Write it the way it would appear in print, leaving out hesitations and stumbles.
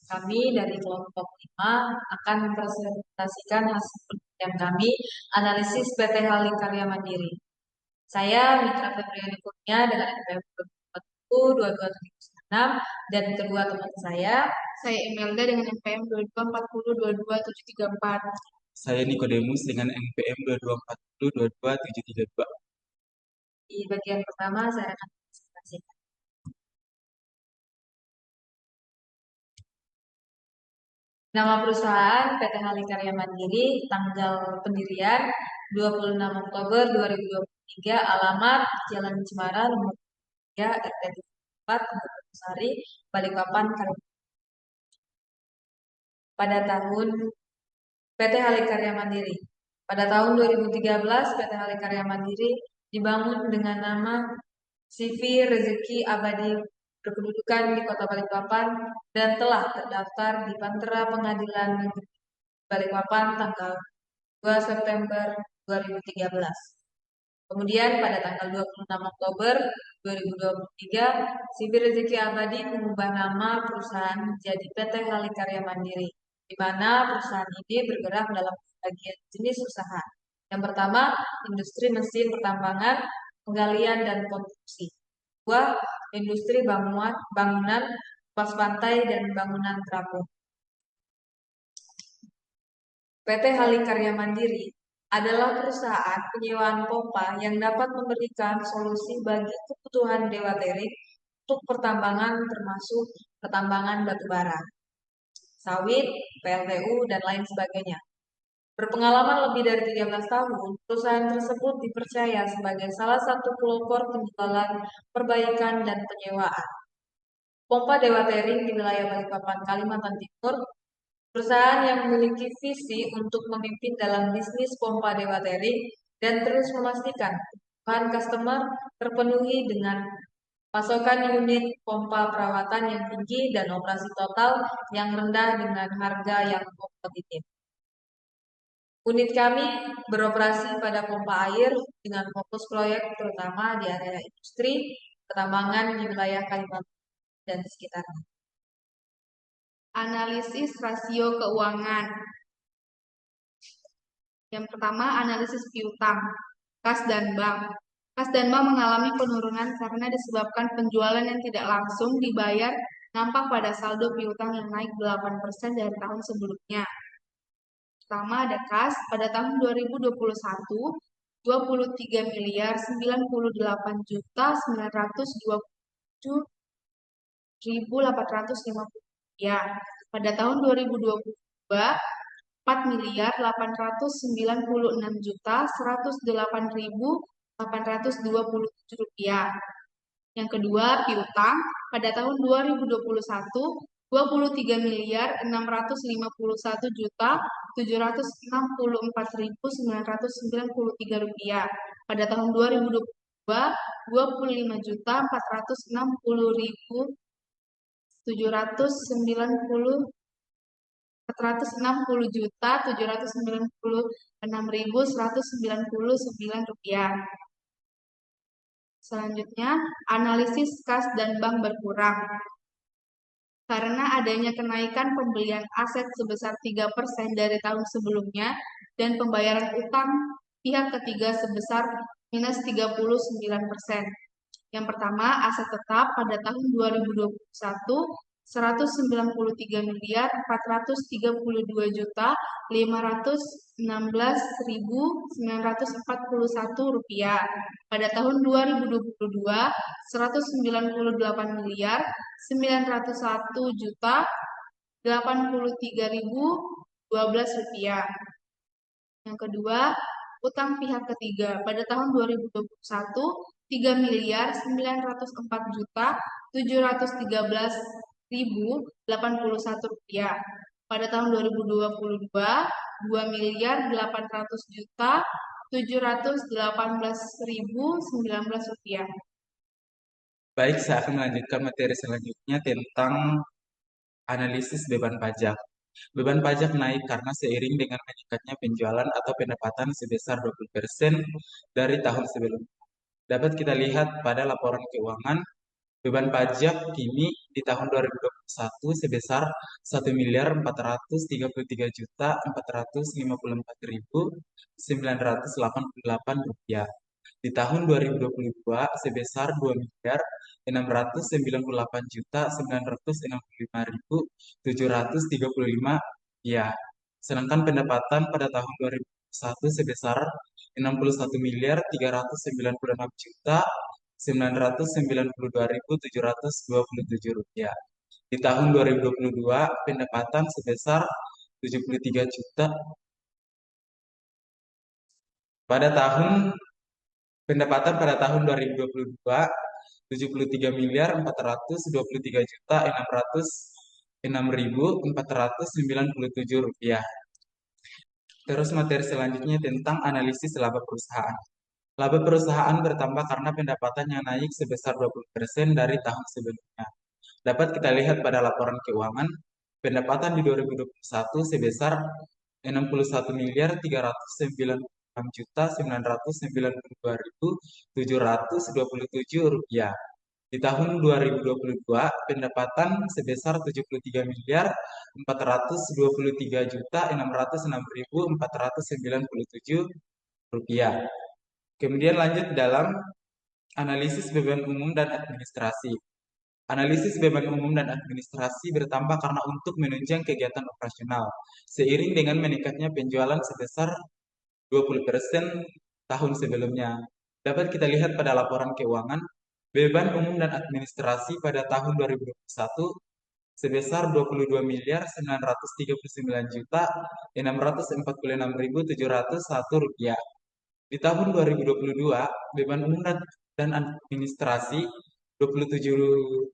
Kami dari kelompok 5 akan mempresentasikan hasil penelitian kami, analisis PT Halikarya Mandiri. Saya Mitra Febriani Kurnia dengan NPM 2240-22796 dan kedua teman Saya Imelda dengan NPM 2240-22734. Saya Nikodemus dengan NPM 2240-22732. Di bagian pertama saya akan presentasikan. Nama perusahaan PT Halikarya Mandiri, tanggal pendirian 26 Oktober 2023, alamat Jalan Cemara, nomor 3, RT 4, Sari, Balikpapan, Kalimantan. Pada tahun PT Halikarya Mandiri. Pada tahun 2013, PT Halikarya Mandiri dibangun dengan nama CV Rezeki Abadi berkedudukan di Kota Balikpapan dan telah terdaftar di Pantera Pengadilan Negeri Balikpapan tanggal 2 September 2013. Kemudian pada tanggal 26 Oktober 2023, CV Rezeki Abadi mengubah nama perusahaan menjadi PT Halikarya Mandiri, di mana perusahaan ini bergerak dalam bagian jenis usaha. Yang pertama, industri mesin pertambangan, penggalian dan konstruksi. Dua, industri bangunan, pas pantai dan bangunan terapung. PT Halikarya Mandiri adalah perusahaan penyewaan pompa yang dapat memberikan solusi bagi kebutuhan Dewa Teri untuk pertambangan termasuk pertambangan batu bara, sawit, PLTU, dan lain sebagainya. Berpengalaman lebih dari 13 tahun, perusahaan tersebut dipercaya sebagai salah satu pelopor penjualan, perbaikan, dan penyewaan pompa Dewa Tering di wilayah Balikpapan, Kalimantan Timur. Perusahaan yang memiliki visi untuk memimpin dalam bisnis pompa Dewa Tering dan terus memastikan kebutuhan customer terpenuhi dengan pasokan unit pompa perawatan yang tinggi dan operasi total yang rendah dengan harga yang kompetitif. Unit kami beroperasi pada pompa air dengan fokus proyek terutama di area industri, pertambangan di wilayah Kalimantan dan sekitarnya. Analisis rasio keuangan. Yang pertama, analisis piutang, kas dan bank. Kas dan bank mengalami penurunan karena disebabkan penjualan yang tidak langsung dibayar nampak pada saldo piutang yang naik 8% dari tahun sebelumnya. Pertama ada kas, pada tahun 2021, 23 miliar 98 juta 927.850 rupiah. Pada tahun 2022, 4 miliar 896 juta 108.827 rupiah. Yang kedua, piutang pada tahun 2021 23 miliar 651 juta 764.993 rupiah. Pada tahun 2022 25 juta 460 juta 796.199 rupiah. Selanjutnya, analisis kas dan bank berkurang. Karena adanya kenaikan pembelian aset sebesar 3% dari tahun sebelumnya dan pembayaran utang pihak ketiga sebesar minus 39%. Yang pertama, aset tetap pada tahun 2021 193 miliar 432 juta 516.941 rupiah. Pada tahun 2022 198 miliar 901 juta 83.012 rupiah. Yang kedua, utang pihak ketiga pada tahun 2021 3 miliar 904 juta 713.081 rupiah. Pada tahun 2022 2 miliar 800 juta 718.019 rupiah. Baik, saya akan melanjutkan materi selanjutnya tentang analisis beban pajak. Beban pajak naik karena seiring dengan meningkatnya penjualan atau pendapatan sebesar 20% dari tahun sebelumnya. Dapat kita lihat pada laporan keuangan Beban pajak kini di tahun 2021 sebesar 1.433.454.988 rupiah. Di tahun 2022 sebesar 2.968.965.735 rupiah. Sedangkan pendapatan pada tahun 2021 sebesar 61.396.992.727 rupiah. Di tahun 2022 pendapatan sebesar 73 juta. Pendapatan pada tahun 2022 73.406.497 rupiah. Terus materi selanjutnya tentang analisis laba perusahaan. Laba perusahaan bertambah karena pendapatan yang naik sebesar 20% dari tahun sebelumnya. Dapat kita lihat pada laporan keuangan, pendapatan di 2021 sebesar 61.396.992.727 rupiah. Di tahun 2022, pendapatan sebesar 73.423.606.497 rupiah. Kemudian lanjut dalam analisis beban umum dan administrasi. Analisis beban umum dan administrasi bertambah karena untuk menunjang kegiatan operasional, seiring dengan meningkatnya penjualan sebesar 20% tahun sebelumnya. Dapat kita lihat pada laporan keuangan, beban umum dan administrasi pada tahun 2021 sebesar 22.939.646.701 rupiah. Di tahun 2022, beban umum dan administrasi 27